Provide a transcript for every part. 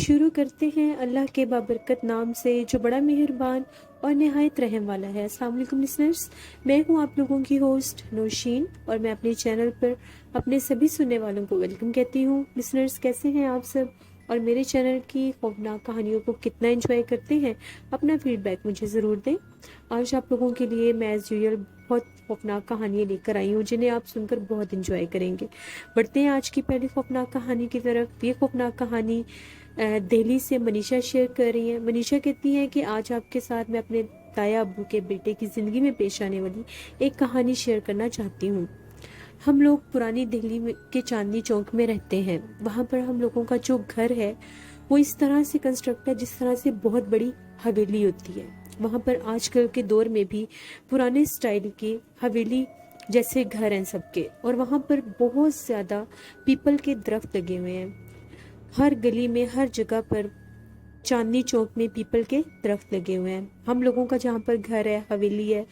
شروع کرتے ہیں اللہ کے بابرکت نام سے جو بڑا مہربان اور نہایت رحم والا ہے۔ السلام علیکم لسنرز، میں ہوں آپ لوگوں کی ہوسٹ نورشین اور میں اپنے چینل پر اپنے سبھی سننے والوں کو ویلکم کہتی ہوں۔ لسنرز کیسے ہیں آپ سب، اور میرے چینل کی خوفناک کہانیوں کو کتنا انجوائے کرتے ہیں؟ اپنا فیڈ بیک مجھے ضرور دیں۔ آج آپ لوگوں کے لیے میں ایز یوزول بہت خوفناک کہانیاں لے کر آئی ہوں جنہیں آپ سن کر بہت انجوائے کریں گے۔ بڑھتے ہیں آج کی پہلی خوفناک کہانی کی طرف۔ یہ خوفناک کہانی دہلی سے منیشا شیئر کر رہی ہیں۔ منیشا کہتی ہیں کہ آج آپ کے ساتھ میں اپنے تایا ابو کے بیٹے کی زندگی میں پیش آنے والی ایک کہانی شیئر کرنا چاہتی ہوں۔ ہم لوگ پرانی دہلی کے چاندنی چوک میں رہتے ہیں۔ وہاں پر ہم لوگوں کا جو گھر ہے وہ اس طرح سے کنسٹرکٹ ہے جس طرح سے بہت بڑی حویلی ہوتی ہے۔ وہاں پر آج کل کے دور میں بھی پرانے سٹائل کی حویلی جیسے گھر ہیں سب کے، اور وہاں پر بہت زیادہ پیپل کے درخت لگے ہوئے ہیں۔ ہر گلی میں، ہر جگہ پر چاندنی چوک میں پیپل کے درخت لگے ہوئے ہیں۔ ہم لوگوں کا جہاں پر گھر ہے، حویلی ہے،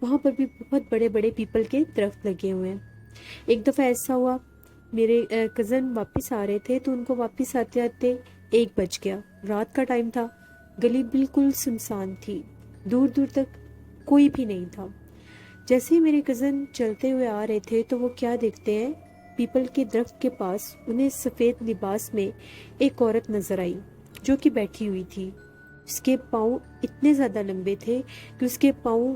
وہاں پر بھی بہت بڑے بڑے پیپل کے درخت لگے ہوئے ہیں۔ ایک دفعہ ایسا ہوا، میرے کزن واپس آ رہے تھے تو ان کو واپس آتے آتے 1 بج گیا۔ رات کا ٹائم تھا، گلی بالکل سنسان تھی، دور دور تک کوئی بھی نہیں تھا۔ جیسے ہی میرے کزن چلتے ہوئے آ رہے تھے تو وہ کیا دیکھتے ہیں، پیپل کے درخت کے پاس انہیں سفید لباس میں ایک عورت نظر آئی جو کہ بیٹھی ہوئی تھی۔ اس کے پاؤں اتنے زیادہ لمبے تھے کہ اس کے پاؤں،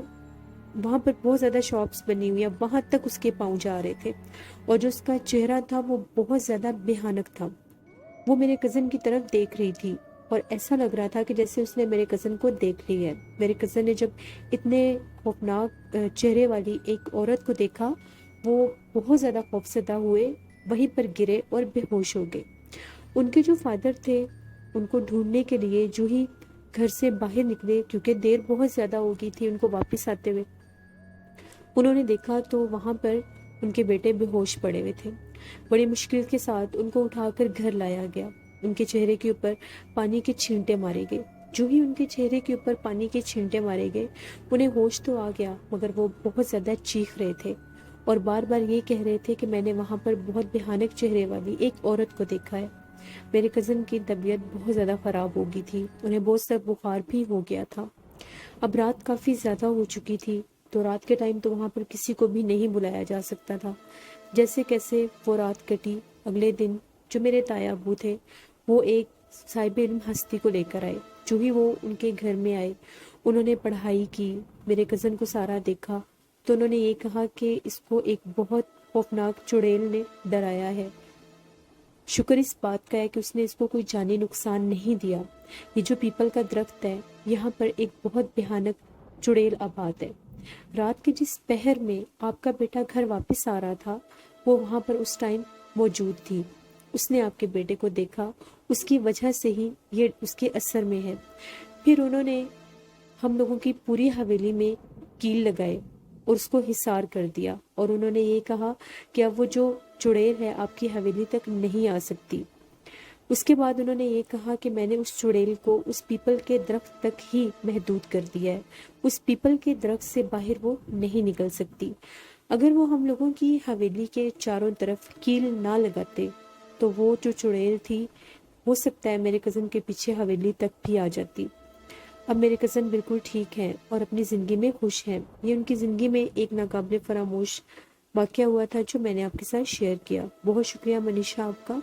وہاں پر بہت زیادہ شاپس بنی ہوئی ہیں، وہاں تک اس کے پاؤں جا رہے تھے، اور جو اس کا چہرہ تھا وہ بہت زیادہ بھیانک تھا۔ وہ میرے کزن کی طرف دیکھ رہی تھی اور ایسا لگ رہا تھا کہ جیسے اس نے میرے کزن کو دیکھ لی ہے۔ میرے کزن نے جب اتنے خوفناک چہرے والی ایک عورت کو دیکھا، وہ بہت زیادہ خوفزدہ ہوئے، وہیں پر گرے اور بے ہوش ہو گئے۔ ان کے جو فادر تھے ان کو ڈھونڈنے کے لیے جو ہی گھر سے باہر نکلے، کیونکہ دیر بہت زیادہ ہو گئی تھی ان کو واپس آتے ہوئے، انہوں نے دیکھا تو وہاں پر ان کے بیٹے بے ہوش پڑے ہوئے تھے۔ بڑی مشکل کے ساتھ ان کو اٹھا کر گھر لایا گیا۔ ان کے چہرے کے اوپر پانی کے چھینٹے مارے گئے۔ جو ہی ان کے چہرے کے اوپر پانی کے چھینٹے مارے گئے، انہیں ہوش تو آ گیا، مگر وہ بہت زیادہ چیخ رہے تھے اور بار بار یہ کہہ رہے تھے کہ میں نے وہاں پر بہت بھیانک چہرے والی ایک عورت کو دیکھا ہے۔ میرے کزن کی طبیعت بہت زیادہ خراب ہو گئی تھی، انہیں بہت سا بخار بھی ہو گیا تھا۔ اب رات کافی زیادہ ہو چکی تھی، تو رات کے ٹائم تو وہاں پر کسی کو بھی نہیں بلایا جا سکتا تھا۔ جیسے کیسے وہ رات کٹی۔ اگلے دن جو میرے تایا ابو تھے وہ ایک صاحب علم ہستی کو لے کر آئے۔ جو ہی وہ ان کے گھر میں آئے، انہوں نے پڑھائی کی، میرے کزن کو سارا دیکھا تو انہوں نے یہ کہا کہ اس کو ایک بہت خوفناک چڑیل نے ڈرایا ہے۔ شکر اس بات کا ہے کہ اس نے اس کو کوئی جانی نقصان نہیں دیا۔ یہ جو پیپل کا درخت ہے، یہاں پر ایک بہت بھیانک چڑیل آباد ہے۔ رات کے جس پہر میں آپ کا بیٹا گھر واپس آ رہا تھا، وہ وہاں پر اس ٹائم موجود تھی۔ اس نے آپ کے بیٹے کو دیکھا، اس کی وجہ سے ہی یہ اس کے اثر میں ہے۔ پھر انہوں نے ہم لوگوں کی پوری حویلی میں کیل لگائے اور اس کو حصار کر دیا، اور انہوں نے یہ کہا کہ اب وہ جو چڑیل ہے آپ کی حویلی تک نہیں آ سکتی۔ اس کے بعد انہوں نے یہ کہا کہ میں نے اس چڑیل کو اس پیپل کے درخت تک ہی محدود کر دیا ہے، اس پیپل کے درخت سے باہر وہ نہیں نکل سکتی۔ اگر وہ ہم لوگوں کی حویلی کے چاروں طرف کیل نہ لگاتے تو وہ جو چڑیل تھی ہو سکتا ہے میرے کزن کے پیچھے حویلی تک بھی آ جاتی۔ اب میرے کزن بالکل ٹھیک ہیں اور اپنی زندگی میں خوش ہیں۔ یہ ان کی زندگی میں ایک ناقابل فراموش واقعہ ہوا تھا جو میں نے آپ کے ساتھ شیئر کیا۔ بہت شکریہ منیشا آپ کا۔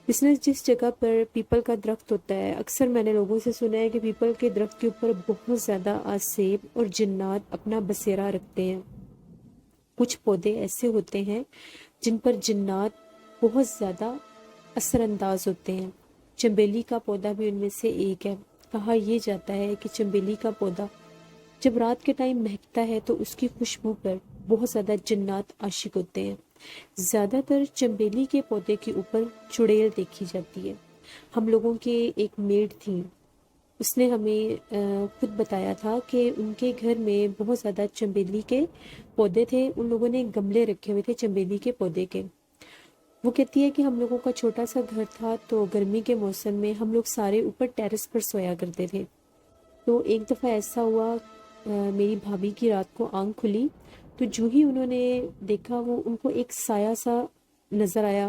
جس جگہ پر پیپل کا درخت ہوتا ہے، اکثر میں نے لوگوں سے سنا ہے کہ پیپل کے درخت کے اوپر بہت زیادہ آسیب اور جنات اپنا بسیرا رکھتے ہیں۔ کچھ پودے ایسے ہوتے ہیں جن پر جنات بہت زیادہ اثر انداز ہوتے ہیں۔ چنبیلی کا پودا بھی ان میں سے ایک ہے۔ کہا یہ جاتا ہے کہ چنبیلی کا پودا جب رات کے ٹائم مہکتا ہے تو اس کی خوشبو پر بہت زیادہ جنات عاشق ہوتے ہیں۔ زیادہ تر چنبیلی کے پودے کے اوپر چڑیل دیکھی جاتی ہے۔ ہم لوگوں کے ایک میڈ تھی، اس نے ہمیں خود بتایا تھا کہ ان کے گھر میں بہت زیادہ چنبیلی کے پودے تھے۔ ان لوگوں نے گملے رکھے ہوئے تھے چنبیلی کے پودے کے۔ وہ کہتی ہے کہ ہم لوگوں کا چھوٹا سا گھر تھا تو گرمی کے موسم میں ہم لوگ سارے اوپر ٹیرس پر سویا کرتے تھے۔ تو ایک دفعہ ایسا ہوا، میری بھابھی کی رات کو آنکھ کھلی تو جو ہی انہوں نے دیکھا، وہ ان کو ایک سایہ سا نظر آیا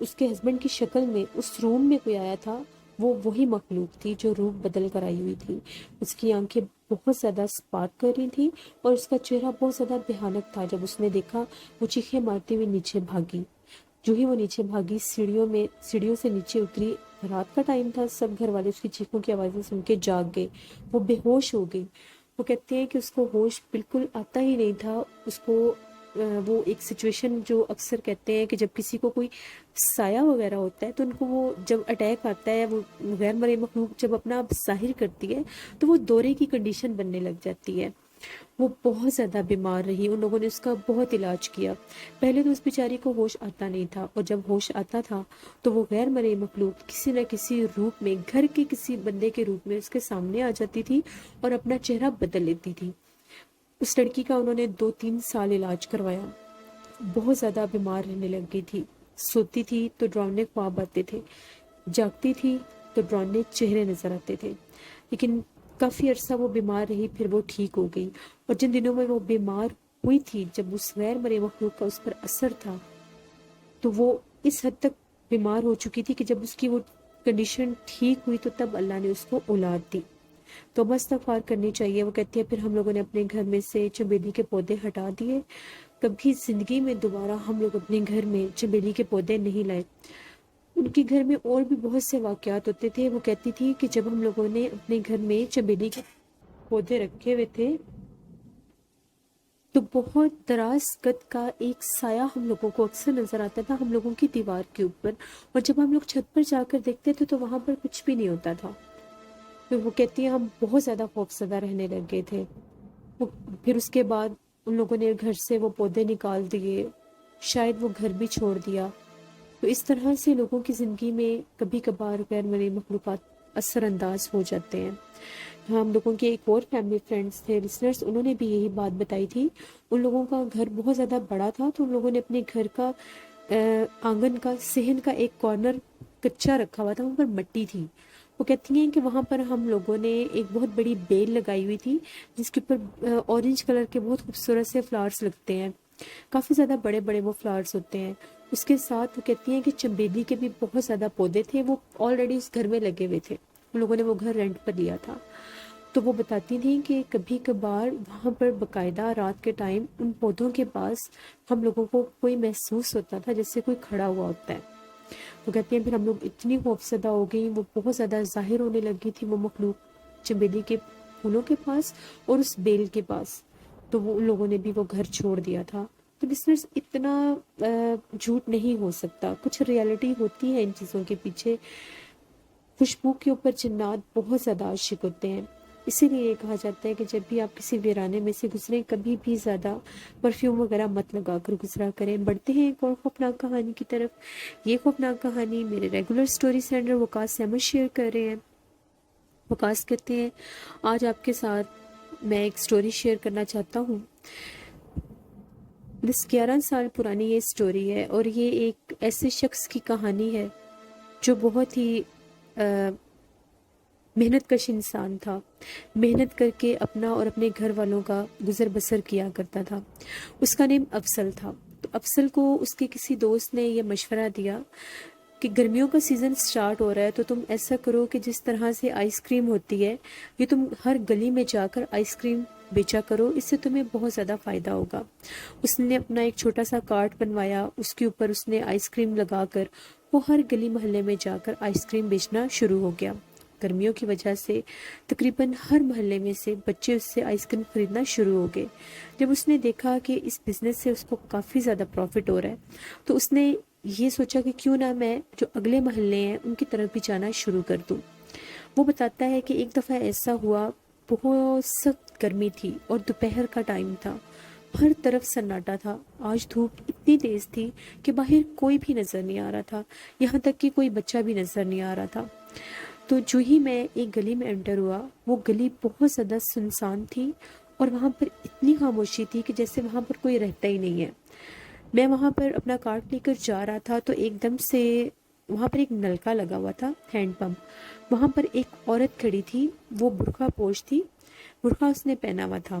اس کے ہسبینڈ کی شکل میں اس روم میں کوئی آیا تھا، وہ وہی مخلوق تھی جو روپ بدل کر آئی ہوئی تھی۔ اس کی آنکھیں بہت زیادہ سپارک کر رہی تھیں اور اس کا چہرہ بہت زیادہ بھیانک تھا۔ جب اس نے دیکھا، وہ چیخیں مارتے ہوئے نیچے بھاگی۔ جو ہی وہ نیچے بھاگی، سیڑھیوں سے نیچے اتری، رات کا ٹائم تھا، سب گھر والے اس کی چیخوں کی آوازیں سن کے جاگ گئے، وہ بے ہوش ہو گئی۔ وہ کہتے ہیں کہ اس کو ہوش بالکل آتا ہی نہیں تھا۔ اس کو وہ ایک سچویشن جو اکثر کہتے ہیں کہ جب کسی کو کوئی سایہ وغیرہ ہوتا ہے تو ان کو وہ جب اٹیک آتا ہے، وہ غیر مرئی مخلوق جب اپنا آپ ظاہر کرتی ہے تو وہ دورے کی کنڈیشن بننے لگ جاتی ہے۔ وہ بہت زیادہ بیمار رہی، ان لوگوں نے اس کا بہت علاج کیا۔ پہلے تو اس بیچاری کو ہوش آتا نہیں تھا، اور جب ہوش آتا تھا تو وہ غیر مرئی مخلوق کسی نہ کسی روپ میں، گھر کے کسی بندے کے روپ میں اس کے سامنے آ جاتی تھی اور اپنا چہرہ بدل لیتی تھی۔ اس لڑکی کا انہوں نے 2-3 سال علاج کروایا۔ بہت زیادہ بیمار رہنے لگ گئی تھی، سوتی تھی تو ڈراؤنے خواب آتے تھے، جاگتی تھی تو ڈراؤنے چہرے نظر آتے تھے۔ لیکن کافی عرصہ وہ بیمار رہی، پھر وہ ٹھیک ہو گئی۔ اور جن دنوں میں وہ بیمار ہوئی تھی، جب اس غیر مرئی مخلوق کا اس پر اثر تھا، تو وہ اس حد تک بیمار ہو چکی تھی کہ جب اس کی وہ کنڈیشن ٹھیک ہوئی تو تب اللہ نے اس کو اولاد دی۔ تو استغفار کرنی چاہیے۔ وہ کہتی ہے پھر ہم لوگوں نے اپنے گھر میں سے چمیلی کے پودے ہٹا دیے، کبھی زندگی میں دوبارہ ہم لوگ اپنے گھر میں چمیلی کے پودے نہیں لائے۔ ان کے گھر میں اور بھی بہت سے واقعات ہوتے تھے۔ وہ کہتی تھی کہ جب ہم لوگوں نے اپنے گھر میں چمیلی کے پودے رکھے ہوئے تھے تو بہت دراز قد کا ایک سایہ ہم لوگوں کو اکثر نظر آتا تھا ہم لوگوں کی دیوار کے اوپر، اور جب ہم لوگ چھت پر جا کر دیکھتے تھے تو وہاں پر کچھ بھی نہیں ہوتا تھا۔ پھر وہ کہتی ہیں ہم بہت زیادہ خوفزدہ رہنے لگ گئے تھے۔ پھر اس کے بعد ان لوگوں نے گھر سے وہ پودے نکال دیے، شاید وہ گھر بھی چھوڑ دیا۔ تو اس طرح سے لوگوں کی زندگی میں کبھی کبھار غیر مرئی مخلوقات اثر انداز ہو جاتے ہیں۔ ہم لوگوں کے ایک اور فیملی فرینڈس تھے، لسنرز، انہوں نے بھی یہی بات بتائی تھی۔ ان لوگوں کا گھر بہت زیادہ بڑا تھا، تو ان لوگوں نے اپنے گھر کا آنگن کا صحن کا ایک کارنر کچا رکھا ہوا تھا، وہاں پر مٹی تھی۔ وہ کہتی ہیں کہ وہاں پر ہم لوگوں نے ایک بہت بڑی بیل لگائی ہوئی تھی جس کے اوپر اورنج کلر کے بہت خوبصورت سے فلاورز لگتے ہیں، کافی زیادہ بڑے بڑے وہ فلاورز ہوتے ہیں۔ اس کے ساتھ وہ کہتی ہیں کہ چمیلی کے بھی بہت زیادہ پودے تھے، وہ آلریڈی اس گھر میں لگے ہوئے تھے، ان لوگوں نے وہ گھر رینٹ پر لیا تھا۔ تو وہ بتاتی تھیں کہ کبھی کبھار وہاں پر باقاعدہ رات کے ٹائم ان پودوں کے پاس ہم لوگوں کو کوئی محسوس ہوتا تھا جیسے کوئی کھڑا ہوا ہوتا ہے۔ وہ کہتی ہیں پھر ہم لوگ اتنی خوفزدہ ہو گئی، وہ بہت زیادہ ظاہر ہونے لگی تھی وہ مخلوق چمیلی کے پھولوں کے پاس اور اس بیل کے پاس، تو وہ ان لوگوں نے بھی وہ گھر چھوڑ دیا تھا۔ تو لسنرز، اتنا جھوٹ نہیں ہو سکتا، کچھ ریالٹی ہوتی ہے ان چیزوں کے پیچھے۔ خوشبو کے اوپر جنات بہت زیادہ عاشق ہوتے ہیں، اسی لیے یہ کہا جاتا ہے کہ جب بھی آپ کسی ویرانے میں سے گزریں، کبھی بھی زیادہ پرفیوم وغیرہ مت لگا کر گزرا کریں۔ بڑھتے ہیں ایک اور خوفناک کہانی کی طرف۔ یہ خوفناک کہانی میرے ریگولر سٹوری سینڈر وقاص احمد شیئر کر رہے ہیں۔ وقاص کہتے ہیں آج آپ کے ساتھ میں ایک سٹوری شیئر کرنا چاہتا ہوں۔ 11 سال پرانی یہ سٹوری ہے، اور یہ ایک ایسے شخص کی کہانی ہے جو بہت ہی محنت کش انسان تھا، محنت کر کے اپنا اور اپنے گھر والوں کا گزر بسر کیا کرتا تھا۔ اس کا نام افضل تھا۔ تو افضل کو اس کے کسی دوست نے یہ مشورہ دیا کہ گرمیوں کا سیزن سٹارٹ ہو رہا ہے، تو تم ایسا کرو کہ جس طرح سے آئس کریم ہوتی ہے، یہ تم ہر گلی میں جا کر آئس کریم بیچا کرو، اس سے تمہیں بہت زیادہ فائدہ ہوگا۔ اس نے اپنا ایک چھوٹا سا کارٹ بنوایا، اس کے اوپر اس نے آئس کریم لگا کر وہ ہر گلی محلے میں جا کر آئس کریم بیچنا شروع ہو گیا۔ گرمیوں کی وجہ سے تقریباً ہر محلے میں سے بچے اس سے آئس کریم خریدنا شروع ہو گئے۔ جب اس نے دیکھا کہ اس بزنس سے اس کو کافی زیادہ پروفٹ ہو رہا ہے، تو اس نے یہ سوچا کہ کیوں نہ میں جو اگلے محلے ہیں ان کی طرف بھی جانا شروع کر دوں۔ وہ بتاتا ہے کہ ایک دفعہ ایسا ہوا، بہت سخت گرمی تھی اور دوپہر کا ٹائم تھا، ہر طرف سناٹا تھا۔ آج دھوپ اتنی تیز تھی کہ باہر کوئی بھی نظر نہیں آ رہا تھا، یہاں تک کہ کوئی بچہ بھی نظر نہیں آ رہا تھا۔ تو جو ہی میں ایک گلی میں انٹر ہوا، وہ گلی بہت زیادہ سنسان تھی اور وہاں پر اتنی خاموشی تھی کہ جیسے وہاں پر کوئی رہتا ہی نہیں ہے۔ میں وہاں پر اپنا کارٹ لے کر جا رہا تھا تو ایک دم سے وہاں پر ایک نلکا لگا ہوا تھا، ہینڈ پمپ، وہاں پر ایک عورت کھڑی تھی، وہ برقع پوش تھی، برقع اس نے پہنا ہوا تھا،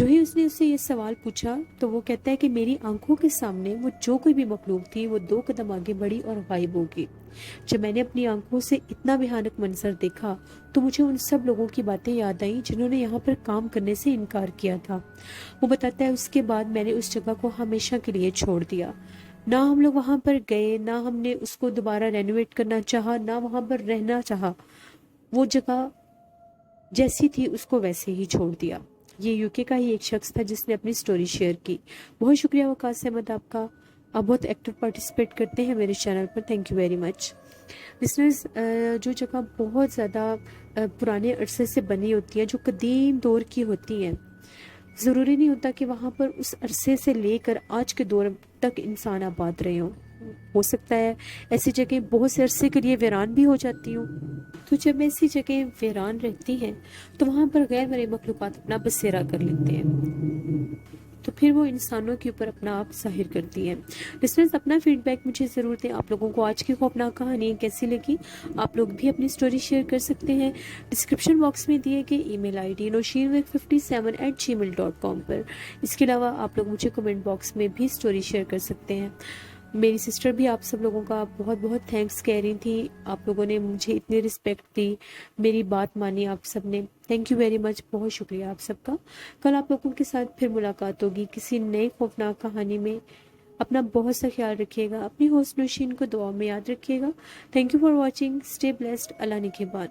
جو ہی اس نے اسے یہ سوال پوچھا تو وہ کہتا ہے کہ میری آنکھوں کے سامنے وہ جو کوئی بھی مخلوق تھی وہ 2 قدم آگے بڑھی اور غائب ہو گئی۔ جب میں نے اپنی آنکھوں سے اتنا بھیانک منظر دیکھا تو مجھے ان سب لوگوں کی باتیں یاد آئیں جنہوں نے یہاں پر کام کرنے سے انکار کیا تھا۔ وہ بتاتا ہے اس کے بعد میں نے اس جگہ کو ہمیشہ کے لیے چھوڑ دیا۔ نہ ہم لوگ وہاں پر گئے، نہ ہم نے اس کو دوبارہ رینوویٹ کرنا چاہا، نہ وہاں پر رہنا چاہا۔ وہ جگہ جیسی تھی اس کو ویسے ہی چھوڑ دیا۔ یہ یو کے کا ہی ایک شخص تھا جس نے اپنی سٹوری شیئر کی۔ بہت شکریہ وقاص احمد آپ کا، آپ بہت ایکٹیو پارٹیسپیٹ کرتے ہیں میرے channel per, thank you very much. Listeners, جو جگہ بہت زیادہ پرانے عرصے سے بنی ہوتی ہیں، جو قدیم دور کی ہوتی ہیں، ضروری نہیں ہوتا کہ وہاں پر اس عرصے سے لے کر آج کے دور تک انسان آباد رہے ہوں۔ ہو سکتا ہے ایسی جگہیں بہت سے عرصے کے لیے ویران بھی ہو جاتی ہوں۔ تو جب ایسی جگہیں ویران رہتی ہیں تو وہاں پر غیر مرئی مخلوقات اپنا بسیرا کر لیتے ہیں، تو پھر وہ انسانوں کے اوپر اپنا آپ ظاہر کرتی ہیں۔ لسنرز، اپنا فیڈ بیک مجھے ضرور دیں، آپ لوگوں کو آج کی خوفناک کہانی کیسی لگی۔ آپ لوگ بھی اپنی سٹوری شیئر کر سکتے ہیں ڈسکرپشن باکس میں دیے گئے ای میل آئی ڈی noshin57@gmail.com پر۔ اس کے علاوہ آپ لوگ مجھے کمنٹ باکس میں بھی سٹوری شیئر کر سکتے ہیں۔ میری سسٹر بھی آپ سب لوگوں کا بہت بہت تھینکس کہہ رہی تھی، آپ لوگوں نے مجھے اتنی رسپیکٹ دی، میری بات مانی آپ سب نے، تھینک یو ویری مچ، بہت شکریہ آپ سب کا۔ کل آپ لوگوں کے ساتھ پھر ملاقات ہوگی کسی نئی خوفناک کہانی میں۔ اپنا بہت سا خیال رکھیے گا، اپنی ہوسٹ نوشین کو دعا میں یاد رکھیے گا۔ Thank you for watching, stay blessed, Allah نگہبان۔